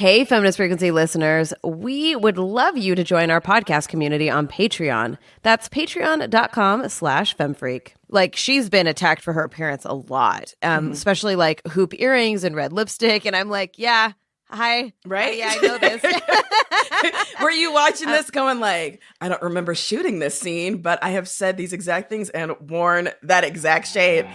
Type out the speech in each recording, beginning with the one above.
Hey, Feminist Frequency listeners, we would love you to join our podcast community on Patreon. That's patreon.com/femfreak. Like, she's been attacked for her appearance a lot, especially like hoop earrings and red lipstick. And I'm like, yeah, hi. Right? Yeah, I know this. Were you watching this going like, I don't remember shooting this scene, but I have said these exact things and worn that exact shade.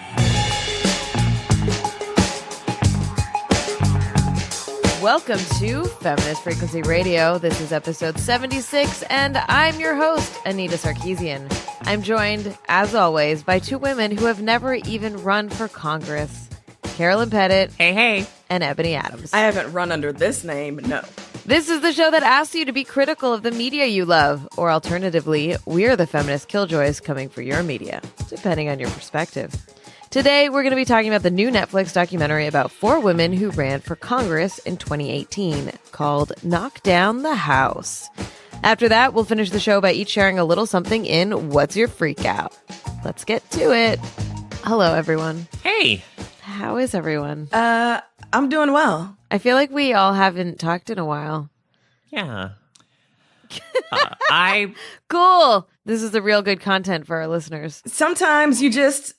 Welcome to Feminist Frequency Radio. This is episode 76, and I'm your host, Anita Sarkeesian. I'm joined, as always, by two women who have never even run for Congress. Carolyn Pettit. Hey. And Ebony Adams. I haven't run under this name, no. This is the show that asks you to be critical of the media you love, or alternatively, we're the feminist killjoys coming for your media, depending on your perspective. Today, we're going to be talking about the new Netflix documentary about four women who ran for Congress in 2018 called Knock Down the House. After that, we'll finish the show by each sharing a little something in What's Your Freak-Out? Let's get to it. Hello, everyone. Hey. How is everyone? I'm doing well. I feel like we all haven't talked in a while. Yeah. Cool. This is the real good content for our listeners. Sometimes you just,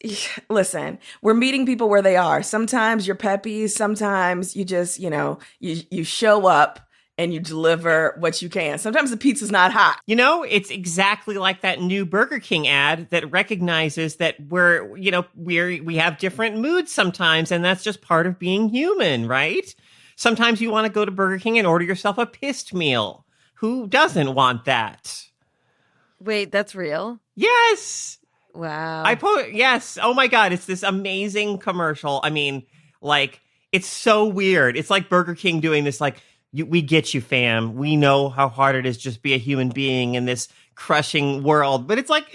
listen, we're meeting people where they are. Sometimes you're peppy. Sometimes you just, you show up and you deliver what you can. Sometimes the pizza's not hot. You know, it's exactly like that new Burger King ad that recognizes that we have different moods sometimes, and that's just part of being human, right? Sometimes you want to go to Burger King and order yourself a pissed meal. Who doesn't want that? Wait, that's real? Yes. Wow. Yes. Oh my God. It's this amazing commercial. I mean, like, it's so weird. It's like Burger King doing this, like, we get you, fam. We know how hard it is just be a human being in this crushing world. But it's like,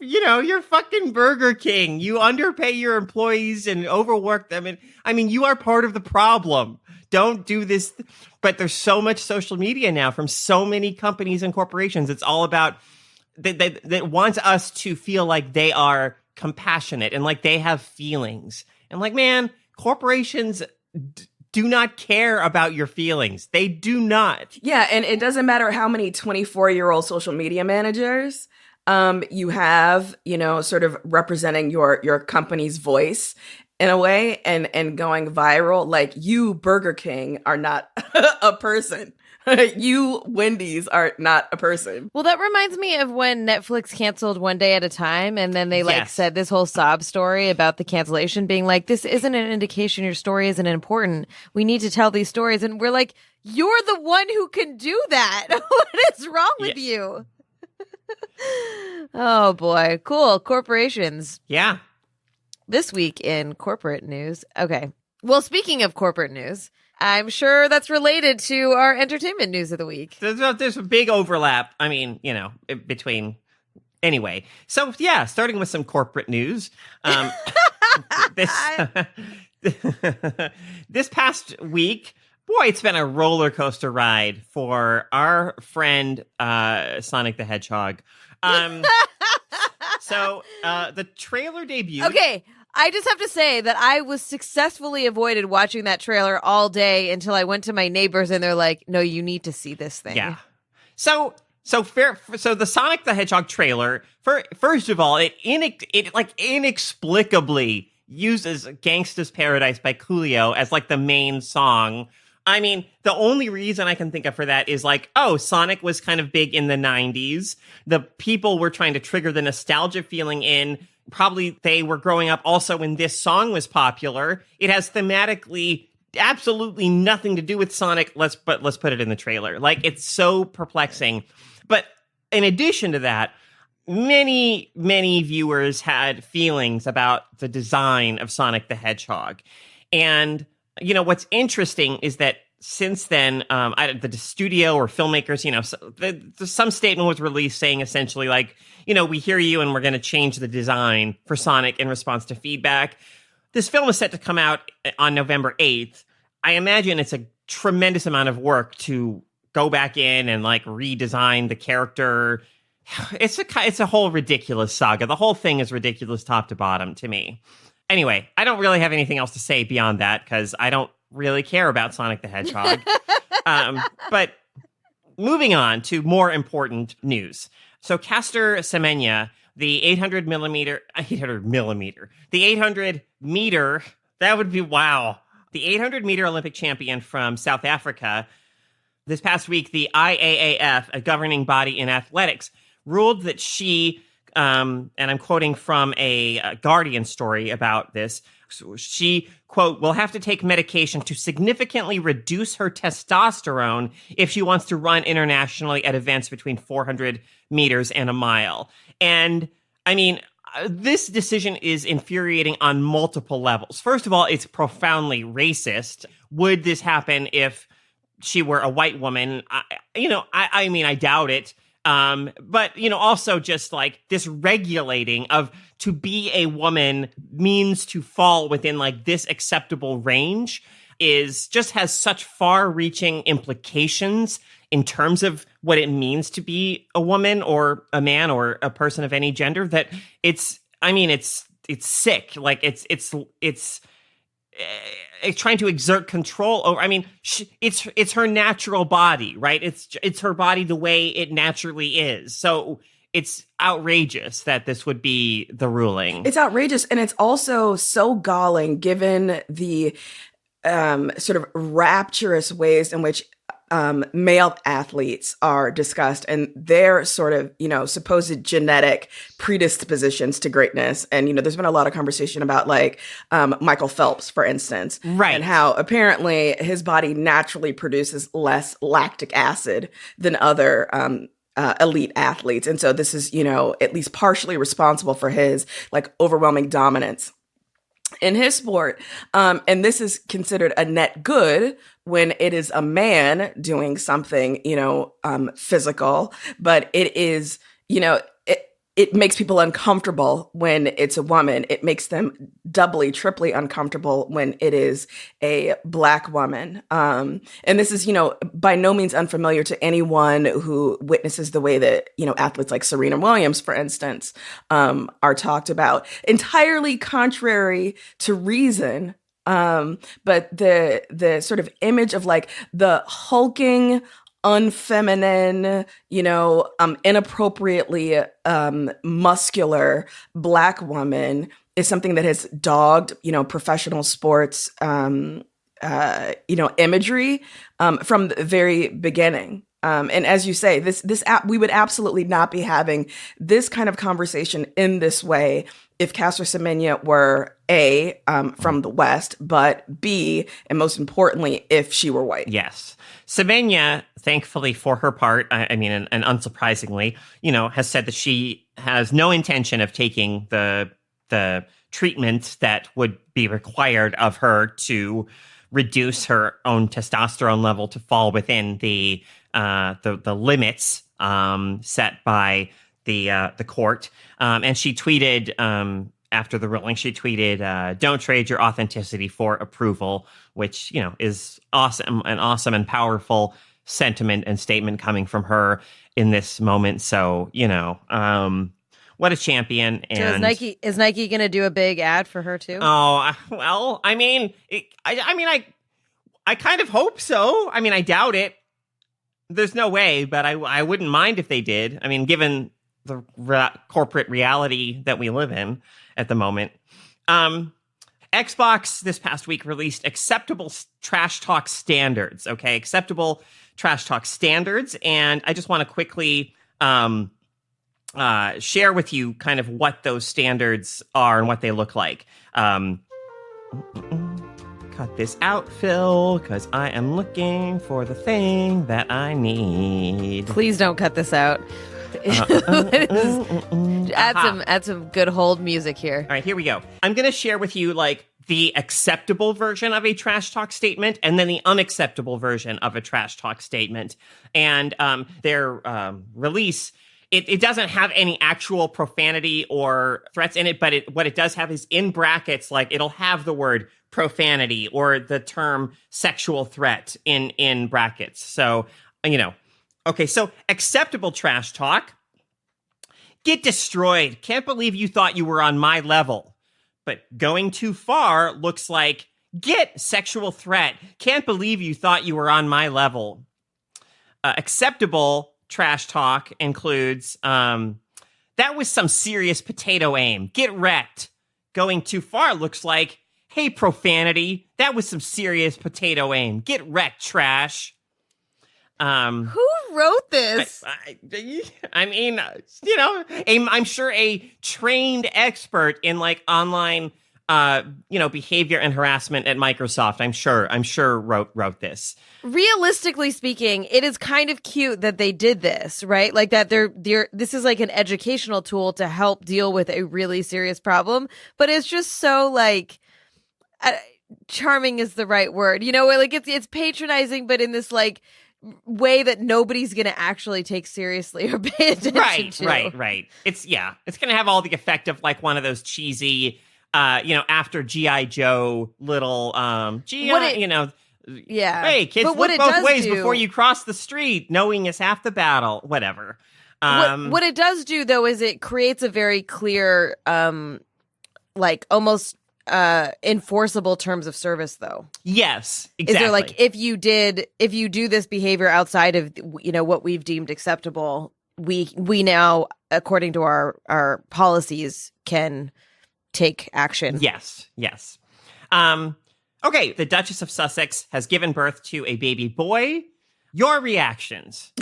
you're fucking Burger King. You underpay your employees and overwork them. And I mean, you are part of the problem. Don't do this. But there's so much social media now from so many companies and corporations. It's all about that wants us to feel like they are compassionate and like they have feelings. And like, man, corporations do not care about your feelings. They do not. Yeah, and it doesn't matter how many 24-year-old social media managers you have, sort of representing your company's voice in a way and going viral. Like, you, Burger King, are not a person. You, Wendy's, are not a person. Well, that reminds me of when Netflix canceled One Day at a Time, and then they said this whole sob story about the cancellation being like, this isn't an indication your story isn't important. We need to tell these stories. And we're like, you're the one who can do that. What is wrong with you? Oh, boy. Cool. Corporations. Yeah. This week in corporate news. Okay. Well, speaking of corporate news, I'm sure that's related to our entertainment news of the week. There's a big overlap. I mean, between. Anyway, so yeah, starting with some corporate news. This past week, boy, it's been a roller coaster ride for our friend Sonic the Hedgehog. So the trailer debuted. Okay. I just have to say that I was successfully avoided watching that trailer all day until I went to my neighbors and they're like, no, you need to see this thing. Yeah. So the Sonic the Hedgehog trailer, first of all, it inexplicably uses Gangsta's Paradise by Coolio as like the main song. I mean, the only reason I can think of for that is like, oh, Sonic was kind of big in the 90s. The people were trying to trigger the nostalgia feeling in. Probably they were growing up also when this song was popular. It has thematically absolutely nothing to do with Sonic. Let's put it in the trailer. Like, it's so perplexing. But in addition to that, many, many viewers had feelings about the design of Sonic the Hedgehog. And, what's interesting is that since then, the studio or filmmakers, some statement was released saying essentially like, we hear you and we're going to change the design for Sonic in response to feedback. This film is set to come out on November 8th. I imagine it's a tremendous amount of work to go back in and like redesign the character. It's a whole ridiculous saga. The whole thing is ridiculous top to bottom to me. Anyway, I don't really have anything else to say beyond that because I don't really care about Sonic the Hedgehog. But moving on to more important news. So Caster Semenya, the 800 meter, that would be, wow. The 800 meter Olympic champion from South Africa, this past week, the IAAF, a governing body in athletics, ruled that she, and I'm quoting from a Guardian story about this, she, quote, will have to take medication to significantly reduce her testosterone if she wants to run internationally at events between 400 meters and a mile. And I mean, this decision is infuriating on multiple levels. First of all, it's profoundly racist. Would this happen if she were a white woman? I mean, I doubt it. But, also just like this regulating of to be a woman means to fall within like this acceptable range has such far reaching implications in terms of what it means to be a woman or a man or a person of any gender that it's sick. Like it's trying to exert control over. I mean, it's her natural body, right? It's her body the way it naturally is. So it's outrageous that this would be the ruling. It's outrageous, and it's also so galling given the sort of rapturous ways in which male athletes are discussed and their sort of, supposed genetic predispositions to greatness. And, there's been a lot of conversation about like Michael Phelps, for instance, right? And how apparently his body naturally produces less lactic acid than other elite athletes. And so this is, at least partially responsible for his like overwhelming dominance in his sport. And this is considered a net good when it is a man doing something, physical, but it is, it makes people uncomfortable when it's a woman. It makes them doubly, triply uncomfortable when it is a Black woman. And this is, by no means unfamiliar to anyone who witnesses the way that, athletes like Serena Williams, for instance, are talked about. Entirely contrary to reason. But the sort of image of like the hulking, unfeminine, inappropriately muscular Black woman is something that has dogged, professional sports, imagery from the very beginning. And as you say, we would absolutely not be having this kind of conversation in this way if Caster Semenya were A, from the West, but B, and most importantly, if she were white. Yes. Semenya, thankfully for her part, and unsurprisingly, has said that she has no intention of taking the treatment that would be required of her to reduce her own testosterone level to fall within the limits set by the court. And she tweeted after the ruling, "Don't trade your authenticity for approval," which is awesome and powerful sentiment and statement coming from her in this moment. So what a champion! And so is Nike going to do a big ad for her too? Oh well, I kind of hope so. I mean, I doubt it. There's no way, but I wouldn't mind if they did. I mean, given the corporate reality that we live in at the moment. Xbox this past week released acceptable trash talk standards. Okay, acceptable trash talk standards, and I just want to quickly share with you kind of what those standards are and what they look like. Cut this out, Phil, because I am looking for the thing that I need. Please don't cut this out. Add some good hold music here. All right, here we go. I'm going to share with you like the acceptable version of a trash talk statement and then the unacceptable version of a trash talk statement. And their release, it doesn't have any actual profanity or threats in it, but what it does have is in brackets, like it'll have the word profanity or the term sexual threat in brackets. So, okay, so acceptable trash talk. Get destroyed. Can't believe you thought you were on my level. But going too far looks like Get sexual threat. Can't believe you thought you were on my level. Acceptable trash talk includes, that was some serious potato aim. Get wrecked. Going too far looks like, hey, profanity, that was some serious potato aim. Get wrecked, trash. Who wrote this? I mean, you know, I'm sure a trained expert in like online, behavior and harassment at Microsoft. I'm sure wrote this. Realistically speaking, it is kind of cute that they did this, right? Like that this is like an educational tool to help deal with a really serious problem, but it's just so like charming is the right word. You know, like it's patronizing, but in this like way that nobody's going to actually take seriously or pay attention to. Right. It's going to have all the effect of like one of those cheesy after G.I. Joe little yeah. Hey, kids, but look both ways before you cross the street. Knowing is half the battle. Whatever. What it does do, though, is it creates a very clear, like almost enforceable terms of service, though. Yes, exactly. Is there like if you do this behavior outside of what we've deemed acceptable, we now, according to our policies, can take action. Yes. Okay, the Duchess of Sussex has given birth to a baby boy. Your reactions.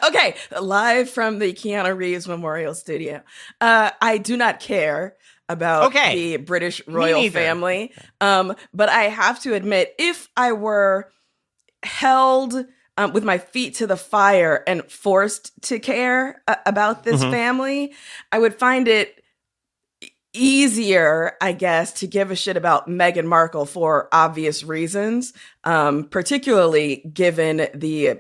Okay, live from the Keanu Reeves Memorial Studio. I do not care about the British royal family. But I have to admit, if I were held with my feet to the fire and forced to care about this family, I would find it easier, I guess, to give a shit about Meghan Markle for obvious reasons, particularly given the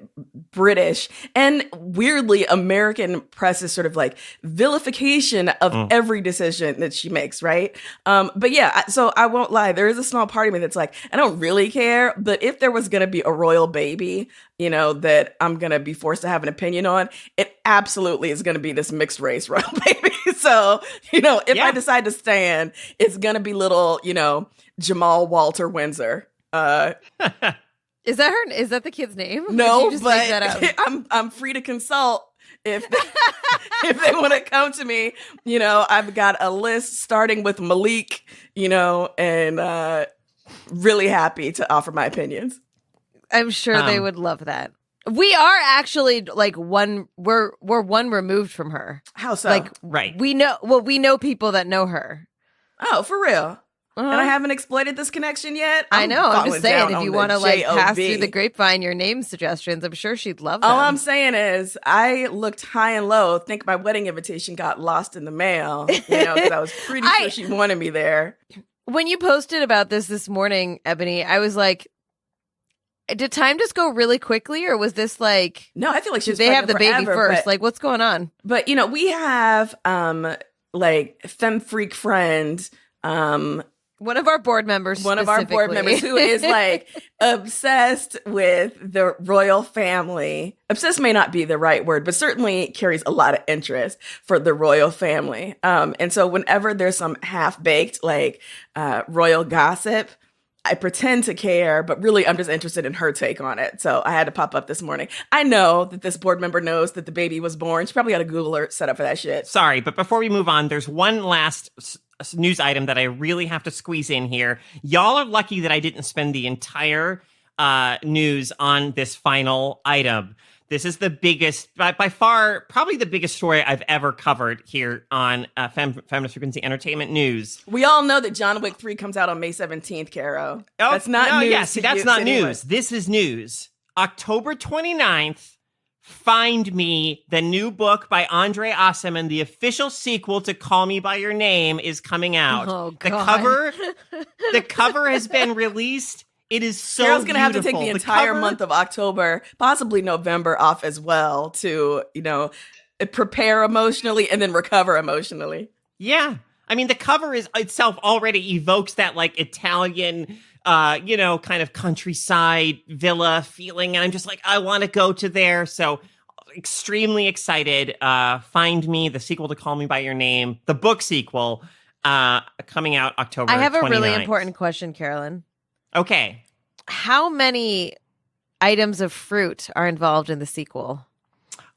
British and weirdly American press's sort of like vilification of every decision that she makes, right? But yeah, so I won't lie, there is a small part of me that's like, I don't really care, but if there was going to be a royal baby, that I'm going to be forced to have an opinion on, it absolutely is going to be this mixed race royal baby. So, if I decide to stand, it's going to be little, Jamal Walter Windsor. Is that the kid's name? No, just but make that up? I'm free to consult if they want to come to me. I've got a list starting with Malik, and really happy to offer my opinions. I'm sure they would love that. We are actually like we're one removed from her. How so? Like, right. We know people that know her. Oh, for real? And I haven't exploited this connection yet? I know. I'm just saying, if you want to like pass through the grapevine your name suggestions, I'm sure she'd love them. All I'm saying is I looked high and low. Think my wedding invitation got lost in the mail, because I was pretty sure she wanted me there. When you posted about this morning, Ebony, I was like, did time just go really quickly, or was this like? No, I feel like they have the baby first. Like, what's going on? But we have like femme freak friend, one of our board members who is like obsessed with the royal family. Obsessed may not be the right word, but certainly carries a lot of interest for the royal family. And so whenever there's some half-baked like royal gossip, I pretend to care, but really I'm just interested in her take on it. So I had to pop up this morning. I know that this board member knows that the baby was born. She probably got a Google alert set up for that shit. Sorry, but before we move on, there's one last news item that I really have to squeeze in here. Y'all are lucky that I didn't spend the entire news on this final item. This is the biggest, by far, probably the biggest story I've ever covered here on Feminist Frequency Entertainment News. We all know that John Wick 3 comes out on May 17th, Caro. Oh, that's not news. Yeah, see, that's not news. This is news. October 29th, Find Me, the new book by Andre Asseman, the official sequel to Call Me By Your Name, is coming out. Oh, God. The cover has been released. It is so Carol's going to have to beautiful. take the entire month of October, possibly November off as well to, prepare emotionally and then recover emotionally. Yeah. I mean, the cover itself already evokes that like Italian, kind of countryside villa feeling. And I'm just like, I want to go to there. So extremely excited. Find Me, the sequel to Call Me By Your Name, the book sequel, coming out October 29th. I have a really important question, Carolyn. Okay. How many items of fruit are involved in the sequel?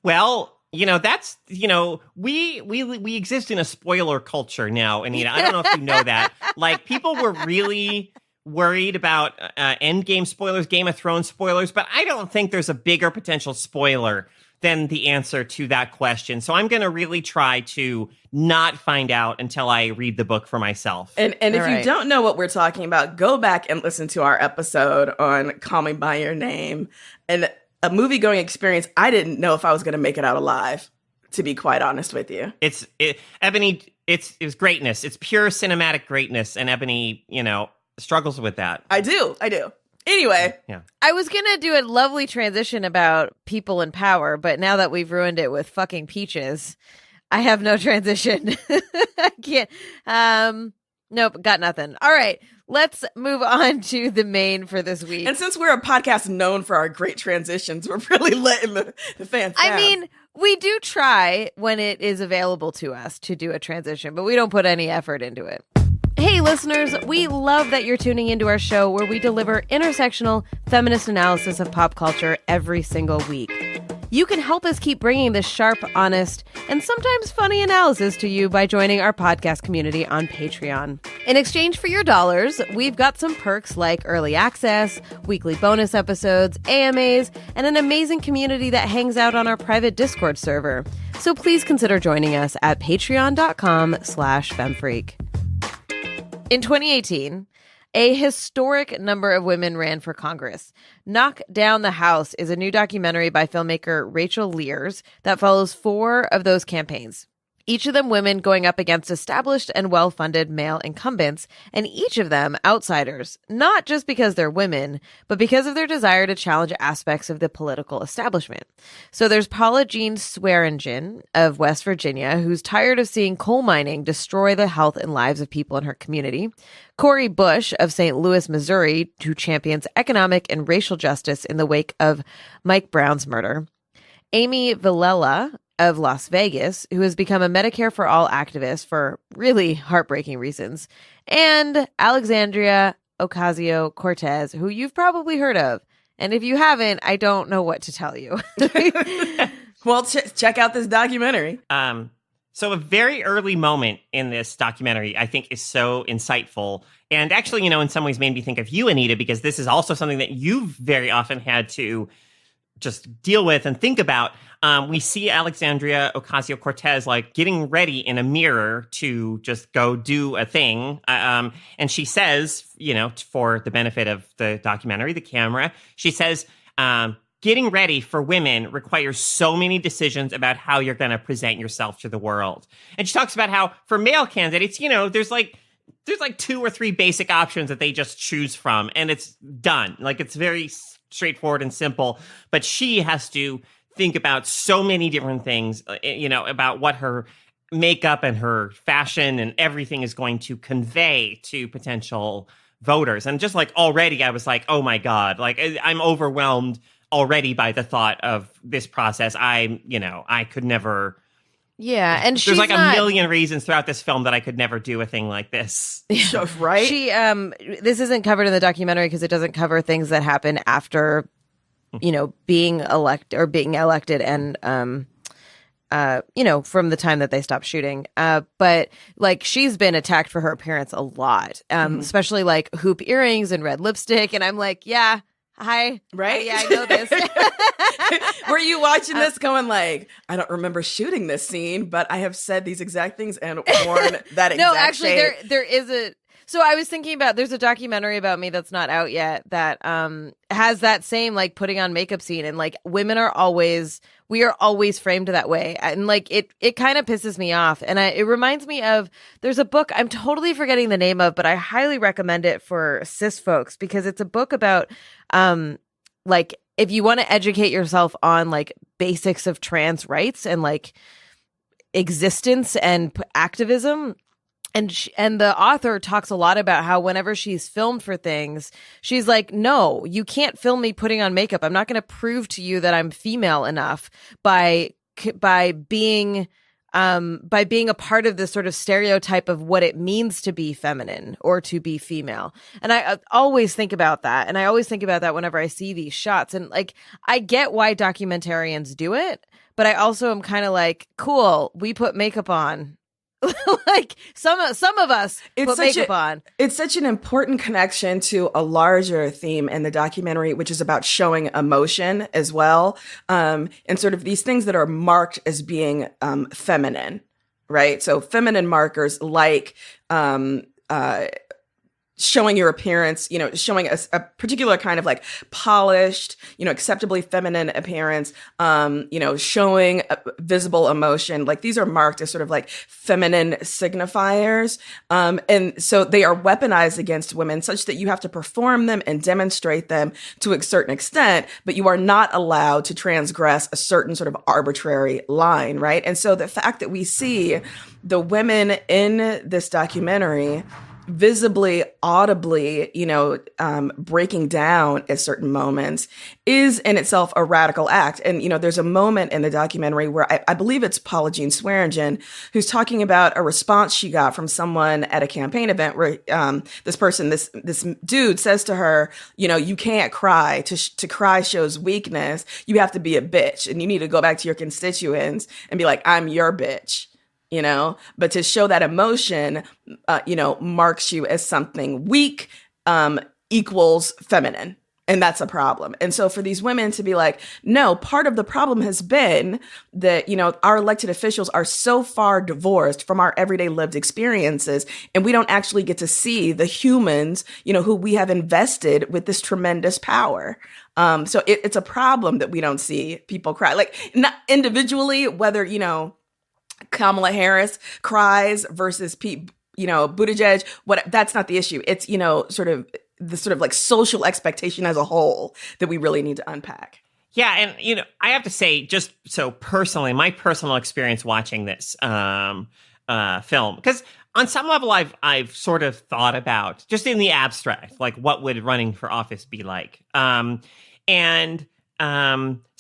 Well, that's, we exist in a spoiler culture now, Anita. I don't know if you know that. Like, people were really worried about Endgame spoilers, Game of Thrones spoilers, but I don't think there's a bigger potential spoiler than the answer to that question. So I'm going to really try to not find out until I read the book for myself. And if you don't know what we're talking about, go back and listen to our episode on Call Me By Your Name. And a movie-going experience, I didn't know if I was going to make it out alive, to be quite honest with you. Ebony, it was greatness. It's pure cinematic greatness. And Ebony, struggles with that. I do. Anyway. Yeah. I was going to do a lovely transition about people in power, but now that we've ruined it with fucking peaches, I have no transition. I can't. Nope, got nothing. All right, let's move on to the main for this week. And since we're a podcast known for our great transitions, we're really letting the fans down. I mean, we do try when it is available to us to do a transition, but we don't put any effort into it. Hey, listeners, we love that you're tuning into our show where we deliver intersectional feminist analysis of pop culture every single week. You can help us keep bringing this sharp, honest, and sometimes funny analysis to you by joining our podcast community on Patreon. In exchange for your dollars, we've got some perks like early access, weekly bonus episodes, AMAs, and an amazing community that hangs out on our private Discord server. So please consider joining us at patreon.com/femfreak. In 2018, a historic number of women ran for Congress. Knock Down the House is a new documentary by filmmaker Rachel Lears that follows 4 of those campaigns. Each of them women going up against established and well-funded male incumbents, and each of them outsiders, not just because they're women, but because of their desire to challenge aspects of the political establishment. So there's Paula Jean Swearingen of West Virginia, who's tired of seeing coal mining destroy the health and lives of people in her community. Cori Bush of St. Louis, Missouri, who champions economic and racial justice in the wake of Mike Brown's murder. Amy Villela of Las Vegas, who has become a Medicare for All activist for really heartbreaking reasons, and Alexandra Ocasio-Cortez, who you've probably heard of. And if you haven't, I don't know what to tell you. Well, check out this documentary. So a very early moment in this documentary, I think, is so insightful. And actually, in some ways made me think of you, Anita, because this is also something that you've very often had to just deal with and think about. We see Alexandria Ocasio-Cortez getting ready in a mirror to just go do a thing. And she says, for the benefit of the documentary, the camera, she says, getting ready for women requires so many decisions about how you're going to present yourself to the world. And she talks about how for male candidates, there's 2 or 3 basic options that they just choose from, and it's done. It's very straightforward and simple, but she has to think about so many different things, about what her makeup and her fashion and everything is going to convey to potential voters. And just already I was like, oh my God, I'm overwhelmed already by the thought of this process. I could never. Yeah, and she's there's a million reasons throughout this film that I could never do a thing like this. Right? She this isn't covered in the documentary because it doesn't cover things that happen after, being elected and from the time that they stopped shooting. But she's been attacked for her appearance a lot, especially hoop earrings and red lipstick, and I'm like, yeah. Hi. Right? Yeah, I know this. Were you watching this going I don't remember shooting this scene, but I have said these exact things and worn that exact No, actually, shade. there is a... So I was thinking about, there's a documentary about me that's not out yet that has that same putting on makeup scene, and we are always framed that way, and it kind of pisses me off, and it reminds me of, there's a book I'm totally forgetting the name of, but I highly recommend it for cis folks because it's a book about if you want to educate yourself on basics of trans rights and existence and activism. And the author talks a lot about how whenever she's filmed for things, she's like, no, you can't film me putting on makeup. I'm not going to prove to you that I'm female enough by being by being a part of this sort of stereotype of what it means to be feminine or to be female. And I always think about that. And I always think about that whenever I see these shots. And like, I get why documentarians do it, but I also am kind of like, cool, we put makeup on. Like some of us put makeup on. It's such an important connection to a larger theme in the documentary, which is about showing emotion as well, and sort of these things that are marked as being feminine, right? So feminine markers like showing your appearance, showing a particular kind of like polished, acceptably feminine appearance, showing visible emotion. Like these are marked as sort of like feminine signifiers. And so they are weaponized against women such that you have to perform them and demonstrate them to a certain extent, but you are not allowed to transgress a certain sort of arbitrary line, right? And so the fact that we see the women in this documentary visibly, audibly, breaking down at certain moments is in itself a radical act. And, there's a moment in the documentary where I believe it's Paula Jean Swearingen who's talking about a response she got from someone at a campaign event where this dude says to her, you can't cry. To cry shows weakness. You have to be a bitch and you need to go back to your constituents and be like, I'm your bitch. But to show that emotion, marks you as something weak, equals feminine. And that's a problem. And so for these women to be like, no, part of the problem has been that, our elected officials are so far divorced from our everyday lived experiences. And we don't actually get to see the humans, who we have invested with this tremendous power. So it's a problem that we don't see people cry. Like not individually, whether, Kamala Harris cries versus Buttigieg. That's not the issue. It's, sort of like social expectation as a whole that we really need to unpack. Yeah. And, I have to say, just so personally, my personal experience watching this film, because on some level I've sort of thought about just in the abstract, like what would running for office be like? So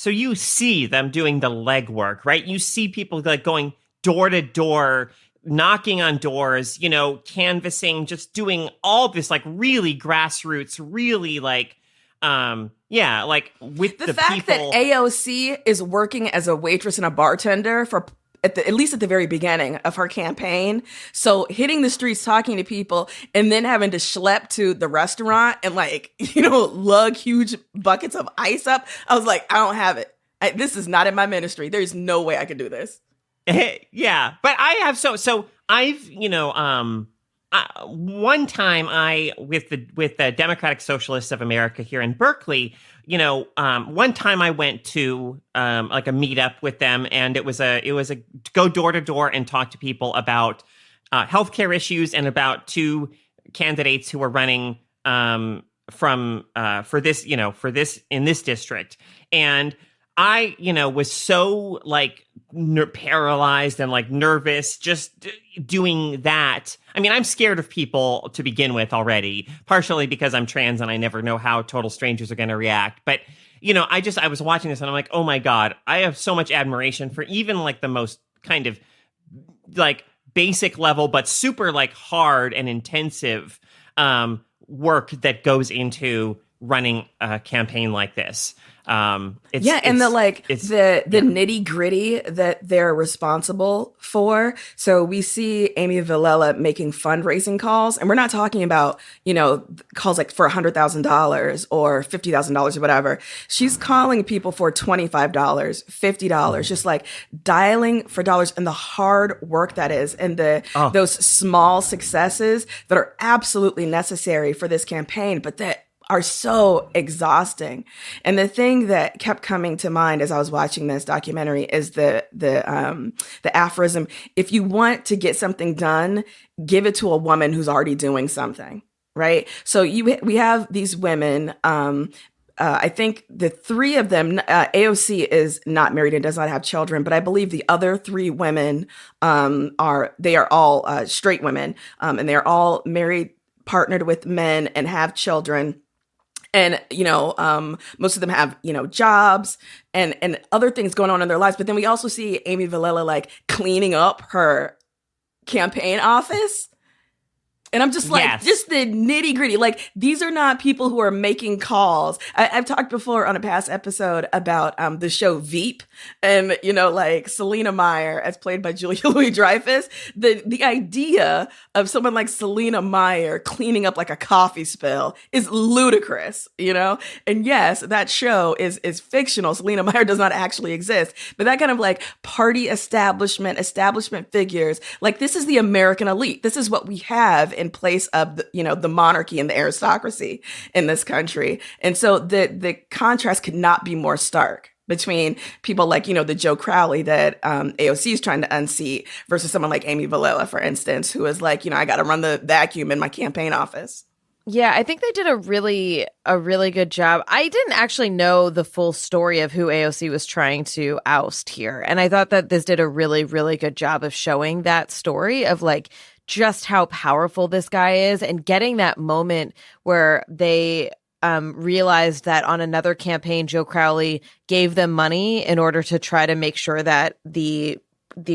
you see them doing the legwork, right? You see people like going door to door, knocking on doors, canvassing, just doing all this like really grassroots, really like, like with the fact people. That AOC is working as a waitress and a bartender for at least at the very beginning of her campaign. So hitting the streets, talking to people, and then having to schlep to the restaurant and like, lug huge buckets of ice up. I was like, I don't have it. This is not in my ministry. There's no way I could do this. Yeah, but I have I've one time with the Democratic Socialists of America here in Berkeley, one time I went to like a meetup with them, and it was a go door to door and talk to people about healthcare issues and about two candidates who were running for this in this district. And I, was so like paralyzed and like nervous just doing that. I mean, I'm scared of people to begin with already, partially because I'm trans and I never know how total strangers are going to react. But, I was watching this and I'm like, oh my God, I have so much admiration for even like the most kind of like basic level, but super like hard and intensive work that goes into running a campaign like this. The nitty gritty that they're responsible for. So we see Amy Villela making fundraising calls, and we're not talking about, calls like for $100,000 or $50,000 or whatever. She's calling people for $25, $50, just like dialing for dollars, and the hard work that is, and those small successes that are absolutely necessary for this campaign, but that are so exhausting. And the thing that kept coming to mind as I was watching this documentary is the aphorism: if you want to get something done, give it to a woman who's already doing something, right? So we have these women. I think the three of them, AOC is not married and does not have children, but I believe the other three women are all straight women, and they are all married, partnered with men, and have children. And, most of them have, jobs and other things going on in their lives. But then we also see Amy Vilela like cleaning up her campaign office. And I'm just like, Yes. just the nitty gritty. Like, these are not people who are making calls. I've talked before on a past episode about the show Veep and, like Selena Meyer, as played by Julia Louis-Dreyfus. The idea of someone like Selena Meyer cleaning up like a coffee spill is ludicrous, And yes, that show is fictional. Selena Meyer does not actually exist. But that kind of like party establishment figures, like this is the American elite. This is what we have in place of the monarchy and the aristocracy in this country. And so the contrast could not be more stark between people like, the Joe Crowley that AOC is trying to unseat versus someone like Amy Vilela, for instance, who is like, I got to run the vacuum in my campaign office. Yeah, I think they did a really good job. I didn't actually know the full story of who AOC was trying to oust here. And I thought that this did a really, really good job of showing that story of like just how powerful this guy is and getting that moment where they realized that on another campaign, Joe Crowley gave them money in order to try to make sure that the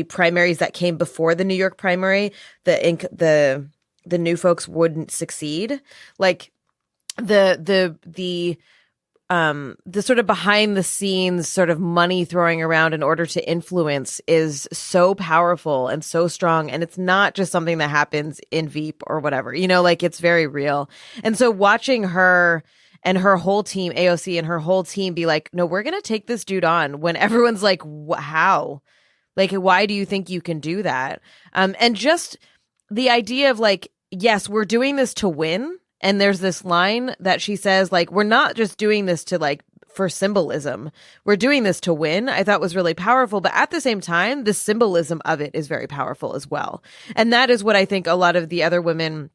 primaries that came before the New York primary, the new folks wouldn't succeed. Like the sort of behind the scenes sort of money throwing around in order to influence is so powerful and so strong. And it's not just something that happens in Veep or whatever, like it's very real. And so watching her and her whole team, AOC and her whole team be like, no, we're going to take this dude on when everyone's like, how? Like, why do you think you can do that? And just the idea of like, yes, we're doing this to win. And there's this line that she says, like, we're not just doing this to like for symbolism. We're doing this to win. I thought was really powerful. But at the same time, the symbolism of it is very powerful as well. And that is what I think a lot of the other women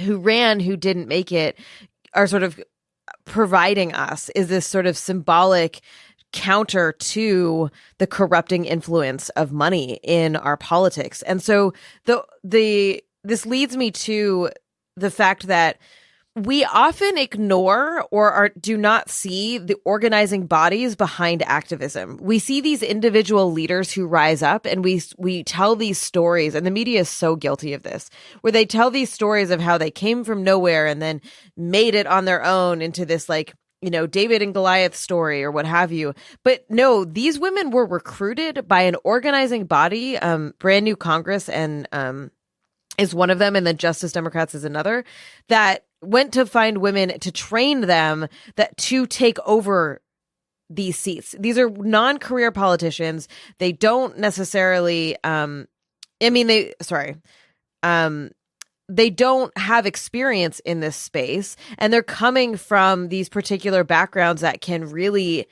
who ran, who didn't make it, are sort of providing us, is this sort of symbolic counter to the corrupting influence of money in our politics. And so this leads me to the fact that we often ignore or do not see the organizing bodies behind activism. We see these individual leaders who rise up, and we tell these stories, and the media is so guilty of this, where they tell these stories of how they came from nowhere and then made it on their own into this like, David and Goliath story or what have you. But no, these women were recruited by an organizing body, Brand New Congress and is one of them, and then Justice Democrats is another, that went to find women to train them to take over these seats. These are non-career politicians. They don't necessarily, they don't have experience in this space, and they're coming from these particular backgrounds that can really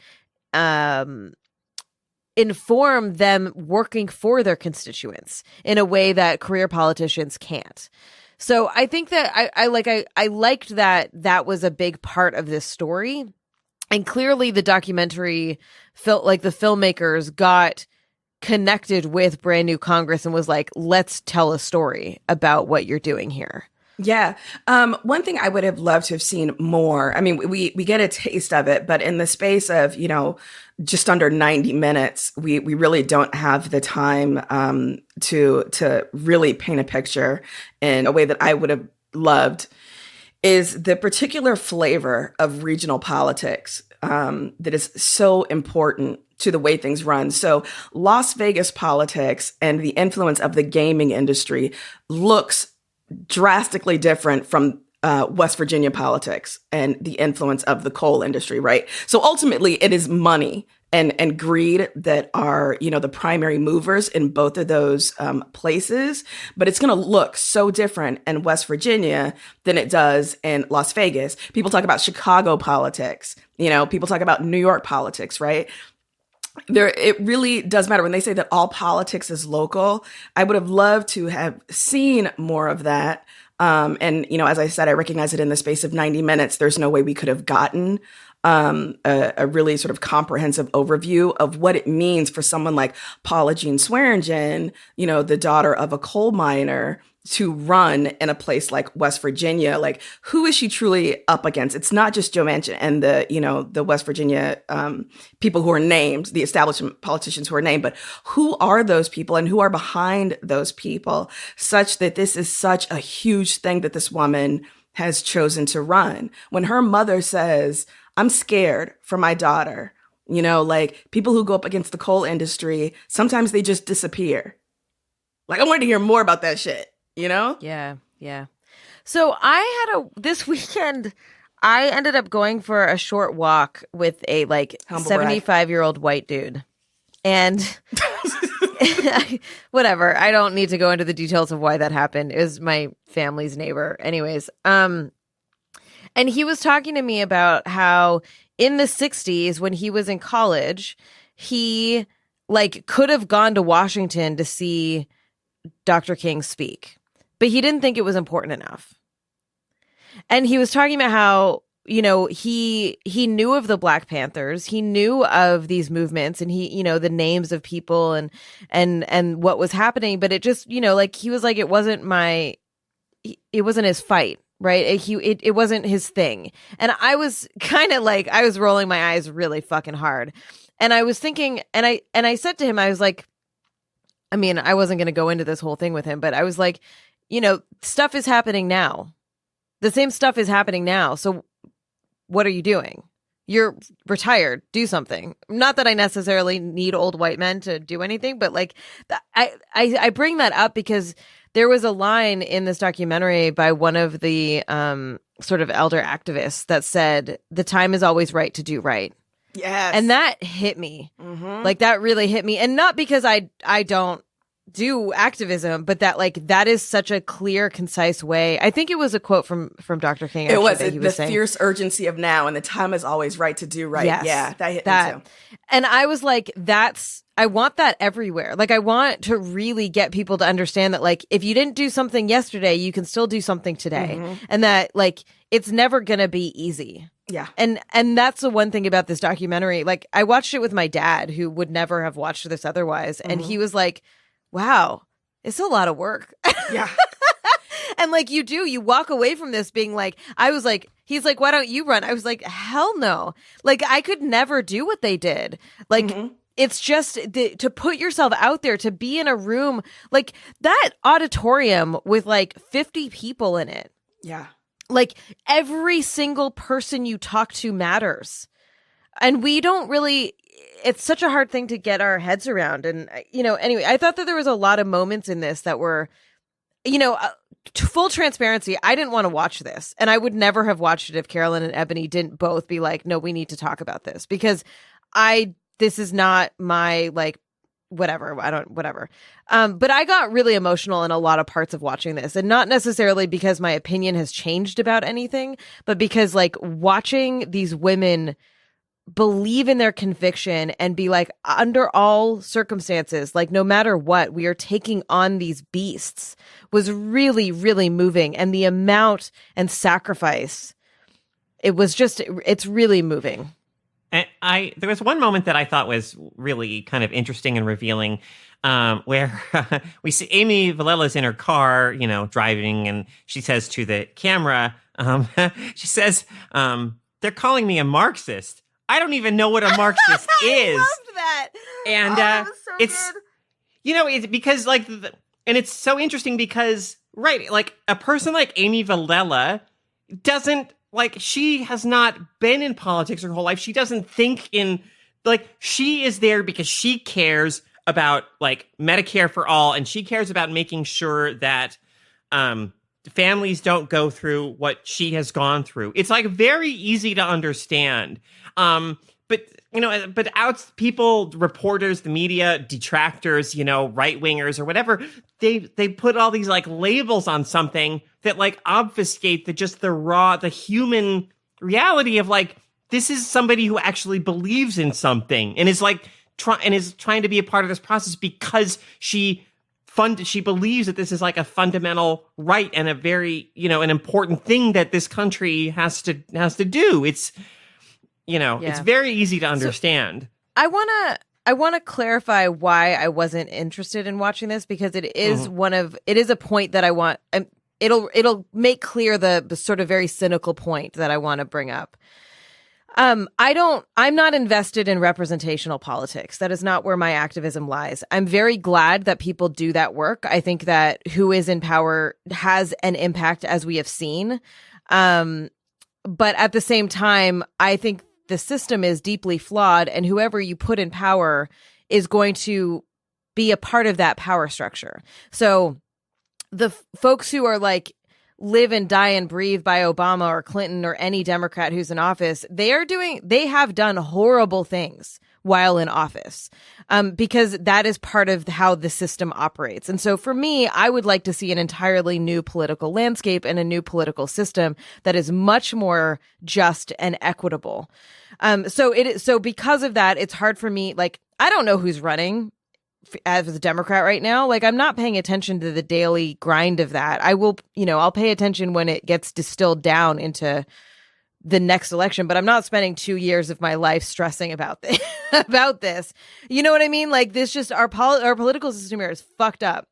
inform them working for their constituents in a way that career politicians can't. So I think that I liked that was a big part of this story. And clearly the documentary felt like the filmmakers got connected with Brand New Congress and was like, let's tell a story about what you're doing here. Yeah. One thing I would have loved to have seen more, I mean, we get a taste of it, but in the space of, just under 90 minutes, we really don't have the time to really paint a picture in a way that I would have loved, is the particular flavor of regional politics that is so important to the way things run. So Las Vegas politics and the influence of the gaming industry looks drastically different from West Virginia politics and the influence of the coal industry, right? So ultimately, it is money and greed that are, the primary movers in both of those places. But it's going to look so different in West Virginia than it does in Las Vegas. People talk about Chicago politics. People talk about New York politics, right? It really does matter when they say that all politics is local. I would have loved to have seen more of that. And, as I said, I recognize it in the space of 90 minutes. There's no way we could have gotten a really sort of comprehensive overview of what it means for someone like Paula Jean Swearingen, the daughter of a coal miner, to run in a place like West Virginia, like who is she truly up against? It's not just Joe Manchin and the West Virginia people who are named, the establishment politicians who are named, but who are those people and who are behind those people, such that this is such a huge thing that this woman has chosen to run. When her mother says, I'm scared for my daughter, like people who go up against the coal industry, sometimes they just disappear. Like I wanted to hear more about that shit. Yeah. So this weekend, I ended up going for a short walk with a 75-year-old white dude. And whatever, I don't need to go into the details of why that happened. It was my family's neighbor. Anyways, and he was talking to me about how in the 60s, when he was in college, he could have gone to Washington to see Dr. King speak. But he didn't think it was important enough. And he was talking about how, he knew of the Black Panthers. He knew of these movements and he, the names of people and what was happening. But it just, he was like, it wasn't his fight, right? It wasn't his thing. And I was kind of I was rolling my eyes really fucking hard. And I was thinking, and I said to him, I was like, I mean, I wasn't going to go into this whole thing with him, but I was like, stuff is happening now. The same stuff is happening now. So what are you doing? You're retired. Do something. Not that I necessarily need old white men to do anything, but I bring that up because there was a line in this documentary by one of the sort of elder activists that said, the time is always right to do right. Yes. And that hit me. Mm-hmm. That really hit me. And not because I don't do activism, but that is such a clear, concise way. I think it was a quote from Dr. King. It was the fierce urgency of now, and the time is always right to do right. Yes, yeah, that hit me too. And I was like, I want that everywhere. I want to really get people to understand that if you didn't do something yesterday, you can still do something today. Mm-hmm. And that it's never gonna be easy. Yeah. And that's the one thing about this documentary. I watched it with my dad, who would never have watched this otherwise. Mm-hmm. And he was like, wow, it's a lot of work. Yeah. And you walk away from this being I was like, he's like, why don't you run? I was like, hell no. I could never do what they did. Mm-hmm. It's just to put yourself out there, to be in a room that auditorium with 50 people in it. Yeah. Every single person you talk to matters. And we don't really, it's such a hard thing to get our heads around. And, anyway, I thought that there was a lot of moments in this that were, full transparency. I didn't want to watch this, and I would never have watched it if Carolyn and Ebony didn't both be like, no, we need to talk about this, because this is not my whatever. But I got really emotional in a lot of parts of watching this, and not necessarily because my opinion has changed about anything, but because watching these women believe in their conviction and be under all circumstances, no matter what, we are taking on these beasts, was really, really moving. And the amount and sacrifice, it's really moving. And there was one moment that I thought was really kind of interesting and revealing, where we see Amy Vilella's in her car, driving, and she says to the camera, she says, they're calling me a Marxist. I don't even know what a Marxist is. I loved that. And that was so it's, good. It's because and it's so interesting because, right, a person like Amy Villela doesn't, she has not been in politics her whole life. She doesn't think in, she is there because she cares about, Medicare for all, and she cares about making sure that families don't go through what she has gone through. It's, very easy to understand. But people, reporters, the media, detractors, right wingers or whatever, they put all these labels on something that obfuscate the human reality of this is somebody who actually believes in something and is trying to be a part of this process because she believes that this is a fundamental right and a very, an important thing that this country has to do. It's, it's very easy to understand. So I want to clarify why I wasn't interested in watching this, because it is it is a point that I want. It'll make clear the sort of very cynical point that I want to bring up. I'm not invested in representational politics. That is not where my activism lies. I'm very glad that people do that work. I think that who is in power has an impact, as we have seen. But at the same time, I think the system is deeply flawed, and whoever you put in power is going to be a part of that power structure. So the folks who are like live and die and breathe by Obama or Clinton or any Democrat who's in office, they have done horrible things while in office, because that is part of how the system operates. And so for me, I would like to see an entirely new political landscape and a new political system that is much more just and equitable. So because of that, it's hard for me. Like, I don't know who's running as a Democrat right now. Like, I'm not paying attention to the daily grind of that. I will, I'll pay attention when it gets distilled down into the next election, but I'm not spending 2 years of my life stressing about this. About this. You know what I mean? Like, this just our political system here is fucked up.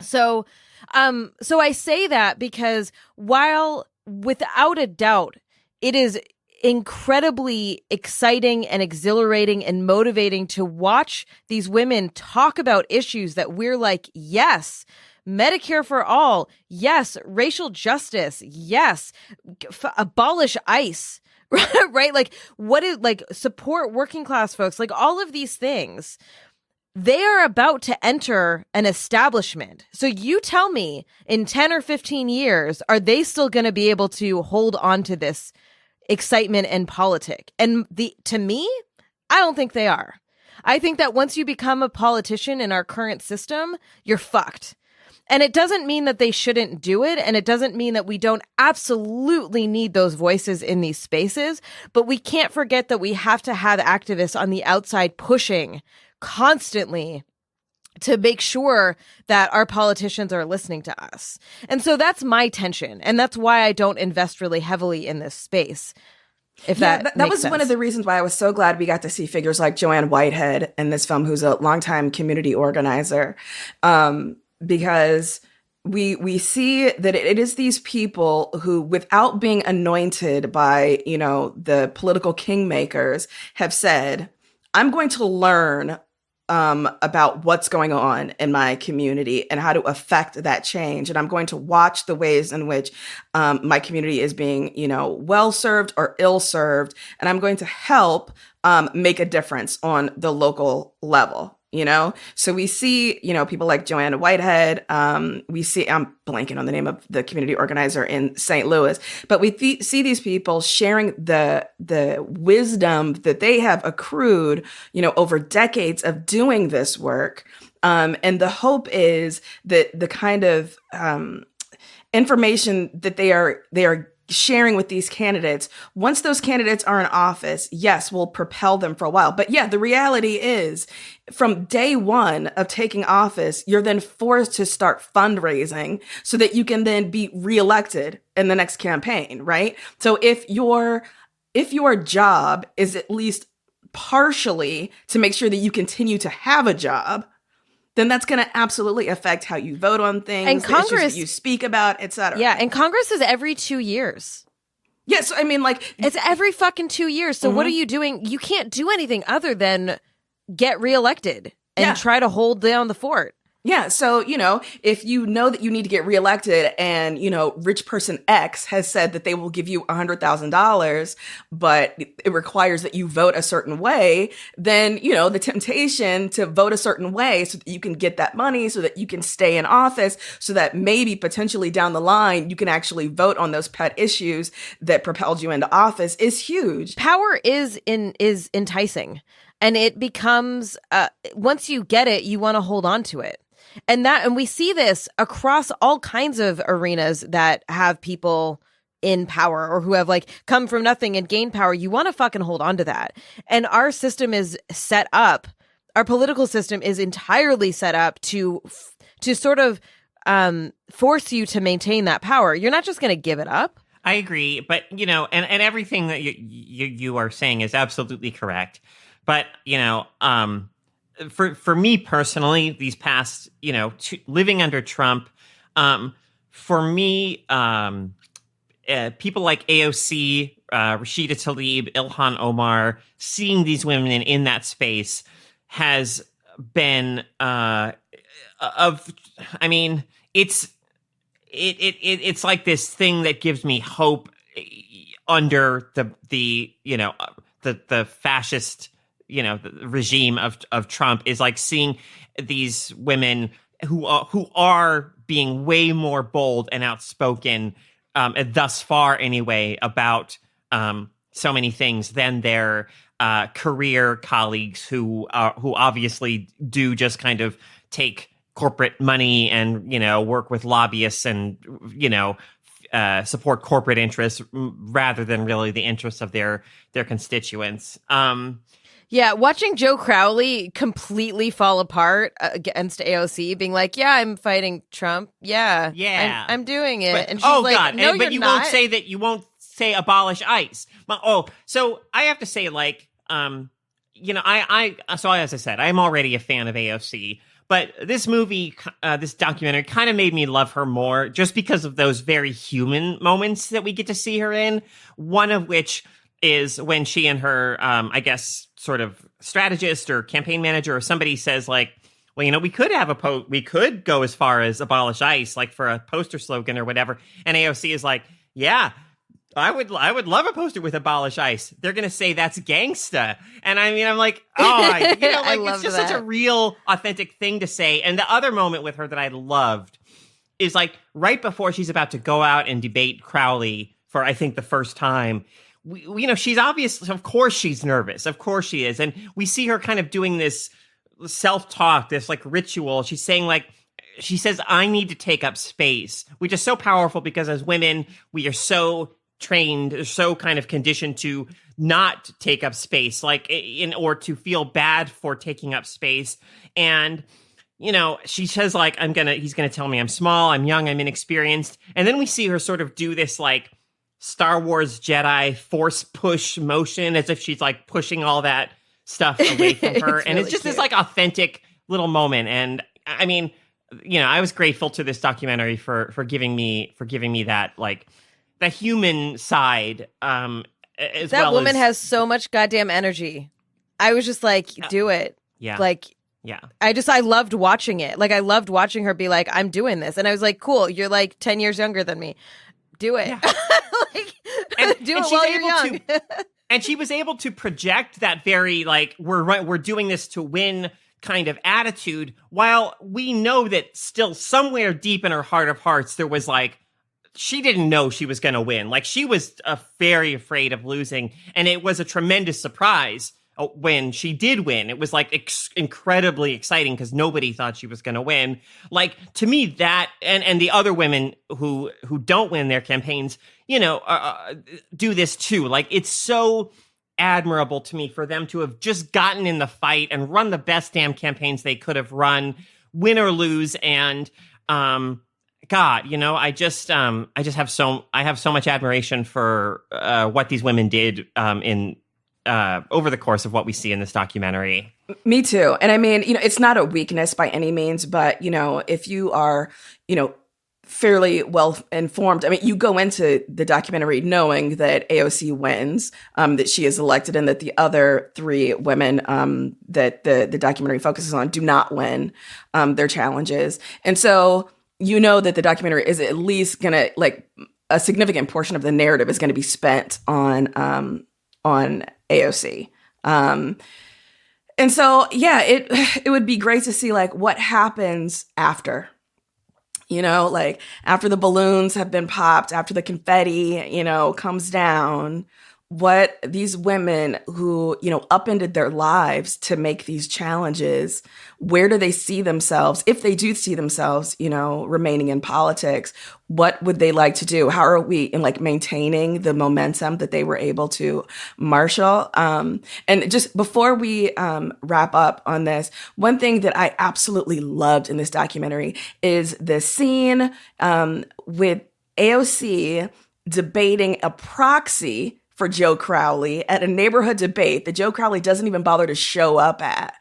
So I say that because while without a doubt it is incredibly exciting and exhilarating and motivating to watch these women talk about issues that we're like, yes, Medicare for all, yes, racial justice, yes, abolish ICE, right? Like, support working class folks, like all of these things. They are about to enter an establishment. So you tell me, in 10 or 15 years, are they still going to be able to hold on to this excitement and politic? And to me, I don't think they are. I think that once you become a politician in our current system, you're fucked. And it doesn't mean that they shouldn't do it. And it doesn't mean that we don't absolutely need those voices in these spaces. But we can't forget that we have to have activists on the outside pushing constantly to make sure that our politicians are listening to us. And so that's my tension. And that's why I don't invest really heavily in this space. That was sense. One of the reasons why I was so glad we got to see figures like Joanne Whitehead in this film, who's a longtime community organizer. Because we see that it is these people who, without being anointed by, the political kingmakers, have said, I'm going to learn about what's going on in my community and how to affect that change. And I'm going to watch the ways in which my community is being, well served or ill served. And I'm going to help make a difference on the local level. So we see, people like Joanna Whitehead. We see, I'm blanking on the name of the community organizer in St. Louis, but we see these people sharing the wisdom that they have accrued, over decades of doing this work. And the hope is that the kind of information that they are sharing with these candidates, once those candidates are in office, yes, will propel them for a while. But yeah, the reality is, from day one of taking office, you're then forced to start fundraising so that you can then be reelected in the next campaign, right? So if your job is at least partially to make sure that you continue to have a job, then that's going to absolutely affect how you vote on things, and Congress, the issues that you speak about, et cetera. Yeah, and Congress is every 2 years. Yes, yeah, so, I mean, like... It's every fucking 2 years. So what are you doing? You can't do anything other than get reelected and try to hold down the fort. Yeah. So, if you know that you need to get reelected and, rich person X has said that they will give you $100,000, but it requires that you vote a certain way, then, the temptation to vote a certain way so that you can get that money, so that you can stay in office, so that maybe potentially down the line, you can actually vote on those pet issues that propelled you into office is huge. Power is enticing, and it becomes, once you get it, you want to hold on to it. And we see this across all kinds of arenas that have people in power or who have come from nothing and gained power. You want to fucking hold on to that. And our system is set up. Our political system is entirely set up to sort of force you to maintain that power. You're not just going to give it up. I agree, but and everything that you are saying is absolutely correct. But for me personally, these past, living under Trump, for me, people like AOC, Rashida Tlaib, Ilhan Omar, seeing these women in that space has been it's like this thing that gives me hope under the fascist, the regime of Trump, is like seeing these women who are being way more bold and outspoken, thus far anyway, about so many things than their career colleagues who obviously do just kind of take corporate money and, work with lobbyists and, support corporate interests rather than really the interests of their constituents. Yeah, watching Joe Crowley completely fall apart against AOC, being like, "Yeah, I'm fighting Trump. Yeah, I'm doing it." And she's like, God, "No, but you're you not." won't say that. You won't say abolish ICE. So I have to say, like, as I said, I'm already a fan of AOC. But this movie, this documentary, kind of made me love her more just because of those very human moments that we get to see her in. One of which is when she and her, I guess, sort of strategist or campaign manager or somebody says, like, well, we could have we could go as far as abolish ICE, like for a poster slogan or whatever. And AOC is like, yeah, I would love a poster with abolish ICE. They're going to say that's gangsta. And I'm like, it's just such a real, authentic thing to say. And the other moment with her that I loved is like right before she's about to go out and debate Crowley for, I think, the first time. She's obviously, of course she's nervous. Of course she is. And we see her kind of doing this self-talk, this like ritual. She's saying like, she says, I need to take up space, which is so powerful because as women, we are so trained, so kind of conditioned to not take up space, like or to feel bad for taking up space. And, she says like, he's going to tell me I'm small, I'm young, I'm inexperienced. And then we see her sort of do this like Star Wars Jedi force push motion as if she's like pushing all that stuff away from her. And it's just cute. This like authentic little moment. And I mean, I was grateful to this documentary for giving me that like the human side. That woman has so much goddamn energy. I was just like, do it. Yeah. Like, yeah. I loved watching it. Like I loved watching her be like, I'm doing this. And I was like, cool. You're like 10 years younger than me. Do it. Yeah. Do it while you're young. And she was able to project that very like we're doing this to win kind of attitude, while we know that still somewhere deep in her heart of hearts there was like she didn't know she was going to win. Like she was very afraid of losing, and it was a tremendous surprise when she did win. It was like incredibly exciting because nobody thought she was going to win. Like to me, that and the other women who don't win their campaigns, do this too. Like it's so admirable to me for them to have just gotten in the fight and run the best damn campaigns they could have run, win or lose. And God, I have so much admiration for what these women did in over the course of what we see in this documentary. Me too. And I mean, it's not a weakness by any means, but, if you are, fairly well informed, I mean, you go into the documentary knowing that AOC wins, that she is elected, and that the other three women that the documentary focuses on do not win their challenges. And so, that the documentary is at least going to, like, a significant portion of the narrative is going to be spent on AOC. And so, yeah, it would be great to see like what happens after, like after the balloons have been popped, after the confetti, comes down, what these women who, upended their lives to make these challenges, where do they see themselves? If they do see themselves, remaining in politics, what would they like to do? How are we in like maintaining the momentum that they were able to marshal? And just before we wrap up on this, one thing that I absolutely loved in this documentary is the scene with AOC debating a proxy for Joe Crowley at a neighborhood debate that Joe Crowley doesn't even bother to show up at.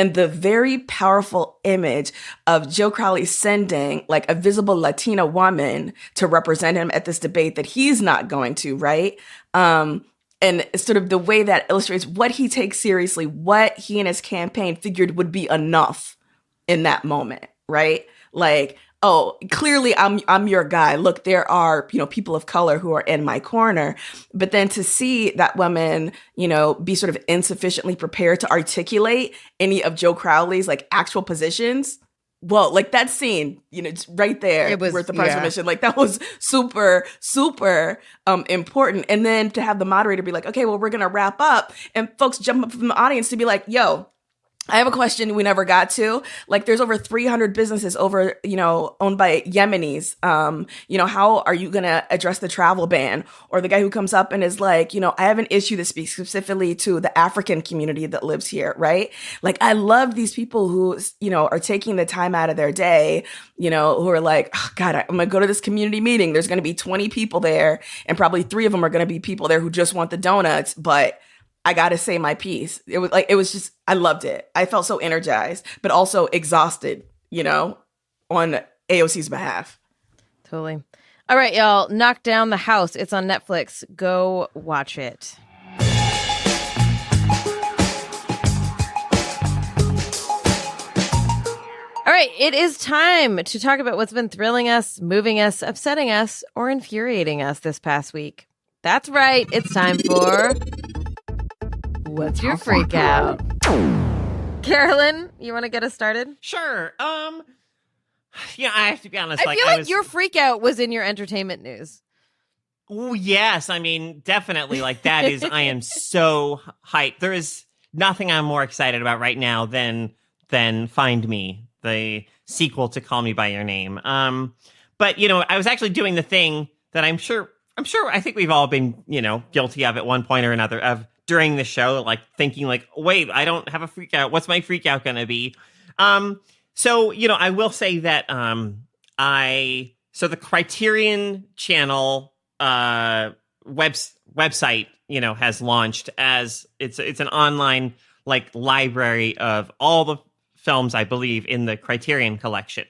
and the very powerful image of Joe Crowley sending like a visible Latina woman to represent him at this debate that he's not going to, right? And sort of the way that illustrates what he takes seriously, what he and his campaign figured would be enough in that moment, right? Like, oh, clearly I'm your guy. Look, there are, people of color who are in my corner. But then to see that woman, be sort of insufficiently prepared to articulate any of Joe Crowley's like actual positions. Well, like that scene, it's right there. It was worth the price of admission. Like that was super, super important. And then to have the moderator be like, okay, well, we're going to wrap up, and folks jump up from the audience to be like, yo, I have a question we never got to. Like, there's over 300 businesses owned by Yemenis. How are you going to address the travel ban? Or the guy who comes up and is like, I have an issue that speaks specifically to the African community that lives here, right? Like, I love these people who, are taking the time out of their day, who are like, oh, God, I'm going to go to this community meeting. There's going to be 20 people there, and probably 3 of them are going to be people there who just want the donuts, but I got to say my piece. It was just, I loved it. I felt so energized, but also exhausted, on AOC's behalf. Totally. All right, y'all, knock down the house. It's on Netflix. Go watch it. All right, it is time to talk about what's been thrilling us, moving us, upsetting us, or infuriating us this past week. That's right. It's time for... What's your freak out? Carolyn, you want to get us started? Sure. I have to be honest. I feel like your freak out was in your entertainment news. Oh, yes. I mean, definitely. Like, that is, I am so hyped. There is nothing I'm more excited about right now than Find Me, the sequel to Call Me By Your Name. But, I was actually doing the thing that I think we've all been, guilty of at one point or another of during the show, like thinking like, wait, I don't have a freak out. What's my freak out going to be? So, I will say that so the Criterion channel website, has launched as it's an online like library of all the films, I believe, in the Criterion collection.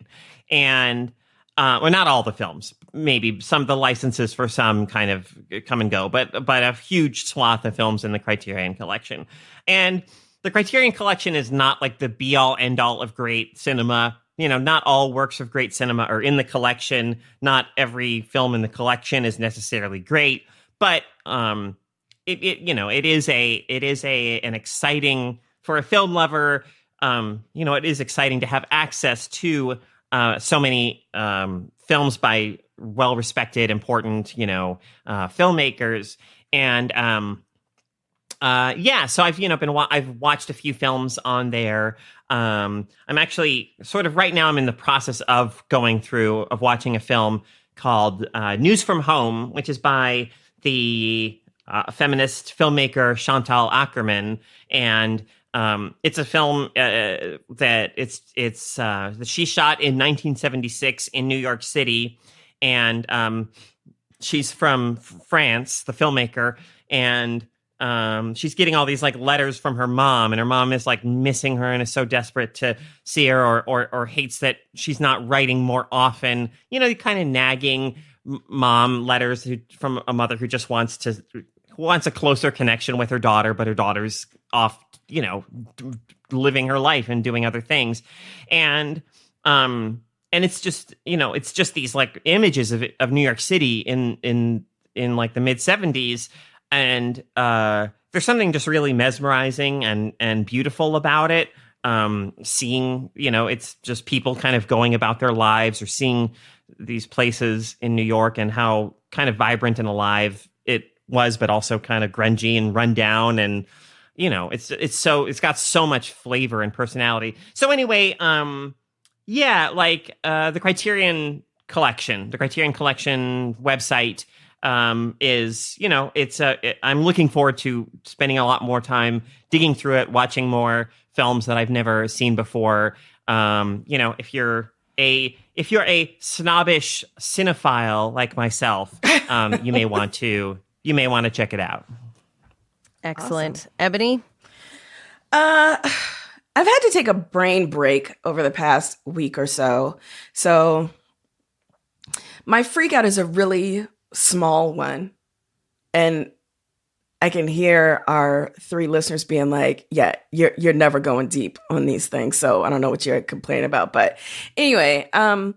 And well, not all the films, maybe some of the licenses for some kind of come and go, but a huge swath of films in the Criterion collection. And the Criterion collection is not like the be all end all of great cinema. Not all works of great cinema are in the collection. Not every film in the collection is necessarily great, but it is an exciting, for a film lover. It is exciting to have access to so many films by well-respected, important, filmmakers. And so I've watched a few films on there. I'm actually sort of right now I'm in the process of watching a film called News from Home, which is by the feminist filmmaker Chantal Akerman, and it's a film that she shot in 1976 in New York City, and she's from France, the filmmaker, and she's getting all these like letters from her mom, and her mom is like missing her and is so desperate to see her, or hates that she's not writing more often. Kind of nagging mom letters from a mother who just wants a closer connection with her daughter, but her daughter's off, living her life and doing other things. And it's just, it's just these like images of New York City in like the mid 70s. And there's something just really mesmerizing and beautiful about it. Seeing, it's just people kind of going about their lives, or seeing these places in New York and how kind of vibrant and alive it was, but also kind of grungy and run down, and it's got so much flavor and personality. So anyway, the Criterion Collection website is, I'm looking forward to spending a lot more time digging through it, watching more films that I've never seen before. If you're a snobbish cinephile like myself, you may want to check it out. Excellent. Awesome. Ebony? I've had to take a brain break over the past week or so. So my freak out is a really small one. And I can hear our 3 listeners being like, yeah, you're never going deep on these things. So I don't know what you're complaining about. But anyway, I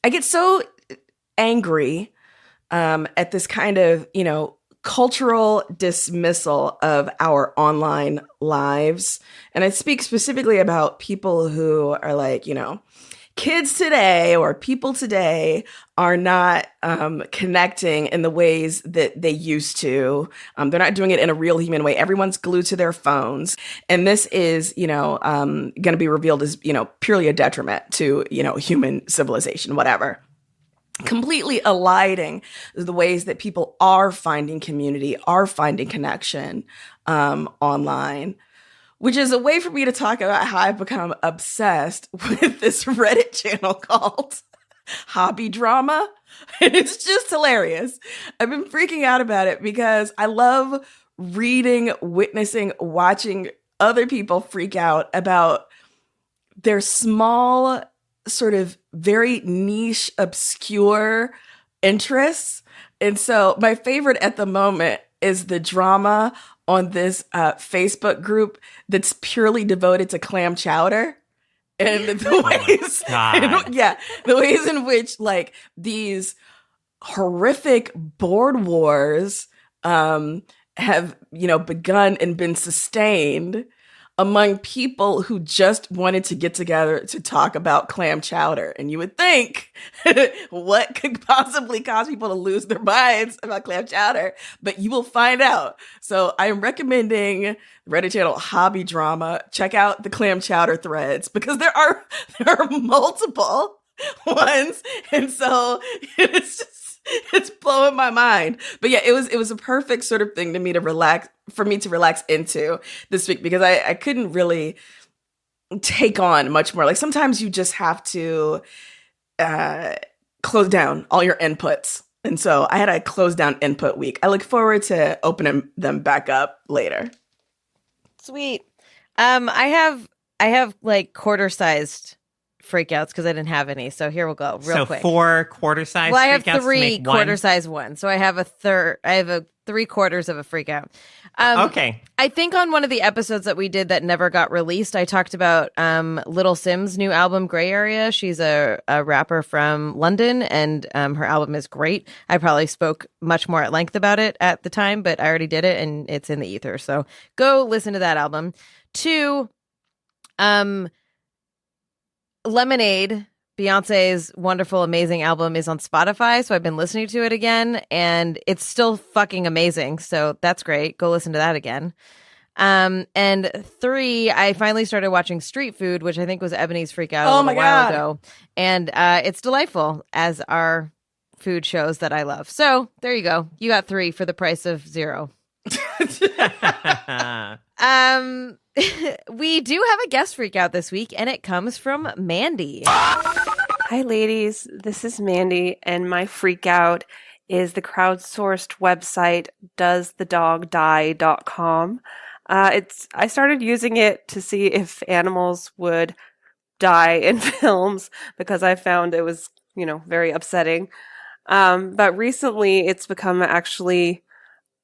get so angry at this kind of, cultural dismissal of our online lives. And I speak specifically about people who are like, kids today or people today are not connecting in the ways that they used to. They're not doing it in a real human way. Everyone's glued to their phones. And this is, going to be revealed as, purely a detriment to, human civilization, whatever. Completely eliding the ways that people are finding community, are finding connection online, which is a way for me to talk about how I've become obsessed with this Reddit channel called Hobby Drama. And it's just hilarious. I've been freaking out about it because I love reading, witnessing, watching other people freak out about their small, sort of very niche, obscure interests. And so my favorite at the moment is the drama on this Facebook group that's purely devoted to clam chowder. And the ways, the ways in which like these horrific board wars have, begun and been sustained among people who just wanted to get together to talk about clam chowder. And you would think, what could possibly cause people to lose their minds about clam chowder? But you will find out. So I am recommending the Reddit channel Hobby Drama. Check out the clam chowder threads because there are multiple ones. And so it's blowing my mind. But yeah, it was a perfect sort of thing for me to relax into this week because I couldn't really take on much more. Like sometimes you just have to close down all your inputs. And so I had a close down input week. I look forward to opening them back up later. Sweet. I have like quarter-sized freakouts because I didn't have any. So here we'll go real quick. So 4 quarter-sized freakouts. Well, I have 3 quarter-sized ones. So I have a 3/4 of a freakout. Okay. I think on one of the episodes that we did that never got released, I talked about Little Sim's new album, Gray Area. She's a rapper from London, and her album is great. I probably spoke much more at length about it at the time, but I already did it, and it's in the ether. So go listen to that album. 2, Lemonade, Beyonce's wonderful, amazing album is on Spotify. So I've been listening to it again and it's still fucking amazing. So that's great. Go listen to that again. And 3, I finally started watching Street Food, which I think was Ebony's freak out a while ago. And it's delightful, as are food shows that I love. So there you go. You got 3 for the price of 0. We do have a guest freak out this week, and it comes from Mandy. Hi, ladies. This is Mandy, and my freak out is the crowdsourced website doesthedogdie.com. I started using it to see if animals would die in films because I found it was, very upsetting. But recently, it's become actually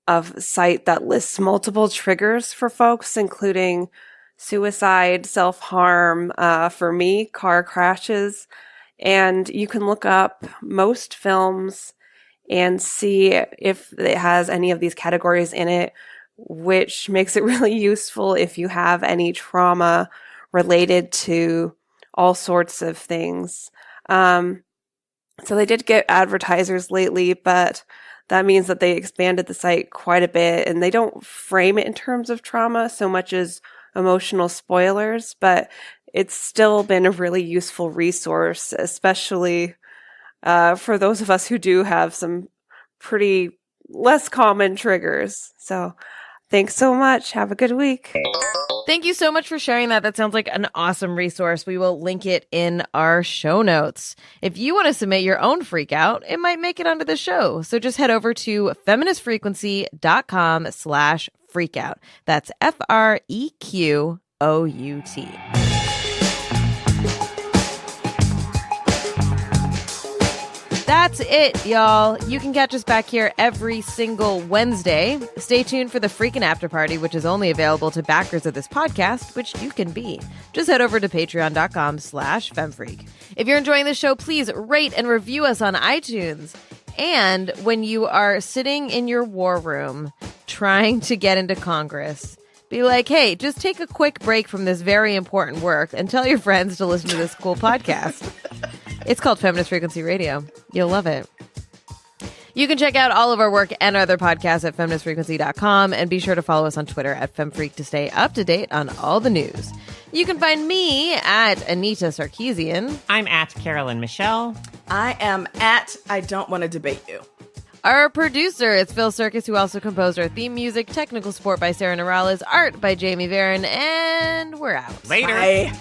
a site that lists multiple triggers for folks, including suicide, self-harm, for me, car crashes. And you can look up most films and see if it has any of these categories in it, which makes it really useful if you have any trauma related to all sorts of things. So they did get advertisers lately, but that means that they expanded the site quite a bit, and they don't frame it in terms of trauma so much as emotional spoilers, but it's still been a really useful resource, especially for those of us who do have some pretty less common triggers. So thanks so much. Have a good week. Thank you so much for sharing that. That sounds like an awesome resource. We will link it in our show notes. If you want to submit your own freak out, it might make it onto the show. So just head over to feministfrequency.com/freakout. That's FREQOUT. That's it, y'all. You can catch us back here every single Wednesday. Stay tuned for the Freakin' After Party, which is only available to backers of this podcast, which you can be. Just head over to patreon.com/femfreak. If you're enjoying the show, please rate and review us on iTunes. And when you are sitting in your war room trying to get into Congress, be like, hey, just take a quick break from this very important work and tell your friends to listen to this cool podcast. It's called Feminist Frequency Radio. You'll love it. You can check out all of our work and other podcasts at feministfrequency.com, and be sure to follow us on Twitter at FemFreak to stay up to date on all the news. You can find me at Anita Sarkeesian. I'm at Carolyn Michelle. I am at I Don't Want to Debate You. Our producer is Phil Circus, who also composed our theme music. Technical support by Sarah Norales. Art by Jamie Varon. And we're out. Later. Bye.